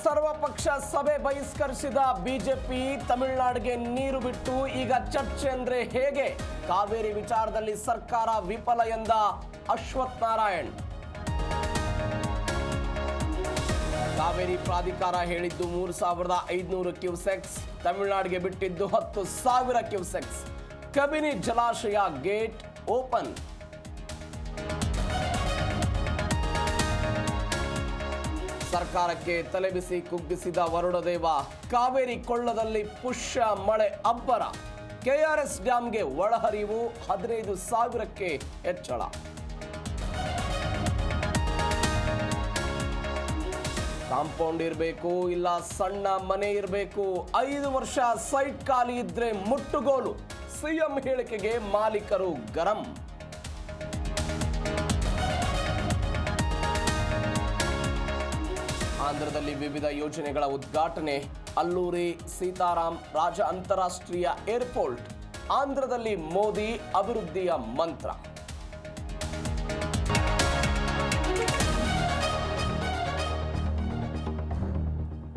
ಸರ್ವಪಕ್ಷ ಸಭೆ ಬಹಿಷ್ಕರಿಸಿದ ಬಿಜೆಪಿ ತಮಿಳುನಾಡಿಗೆ ನೀರು ಬಿಟ್ಟು ಈಗ ಚರ್ಚೆ ಅಂದ್ರೆ ಹೇಗೆ? ಕಾವೇರಿ ವಿಚಾರದಲ್ಲಿ ಸರ್ಕಾರ ವಿಫಲ ಎಂದ ಅಶ್ವಥ್ ನಾರಾಯಣ್. ಕಾವೇರಿ ಪ್ರಾಧಿಕಾರ ಹೇಳಿದ್ದು 3,500 ಕ್ಯೂಸೆಕ್ಸ್, ತಮಿಳುನಾಡಿಗೆ ಬಿಟ್ಟಿದ್ದು 10,000 ಕ್ಯೂಸೆಕ್ಸ್. ಕಬಿನಿ ಜಲಾಶಯ ಗೇಟ್ ಓಪನ್. ಸರ್ಕಾರಕ್ಕೆ ತಲೆಬಿಸಿ ಕುಗ್ಗಿಸಿದ ವರುಣದೇವ. ಕಾವೇರಿ ಕೊಳ್ಳದಲ್ಲಿ ಪುಷ್ಯ ಮಳೆ ಅಬ್ಬರ. ಕೆಆರ್ಎಸ್ ಡ್ಯಾಂಗೆ ಒಳಹರಿವು 15,000ಕ್ಕೆ ಹೆಚ್ಚಳ. ಕಾಂಪೌಂಡ್ ಇರಬೇಕು, ಇಲ್ಲ ಸಣ್ಣ ಮನೆ ಇರಬೇಕು. 5 ವರ್ಷ ಸೈಟ್ ಖಾಲಿ ಇದ್ರೆ ಮುಟ್ಟುಗೋಲು. ಸಿಎಂ ಹೇಳಿಕೆಗೆ ಮಾಲೀಕರು ಗರಂ. ಆಂಧ್ರದಲ್ಲಿ ವಿವಿಧ ಯೋಜನೆಗಳ ಉದ್ಘಾಟನೆ. ಅಲ್ಲೂರಿ ಸೀತಾರಾಮ್ ರಾಜ ಅಂತಾರಾಷ್ಟ್ರೀಯ ಏರ್ಪೋರ್ಟ್. ಆಂಧ್ರದಲ್ಲಿ ಮೋದಿ ಅಭಿವೃದ್ಧಿಯ ಮಂತ್ರ.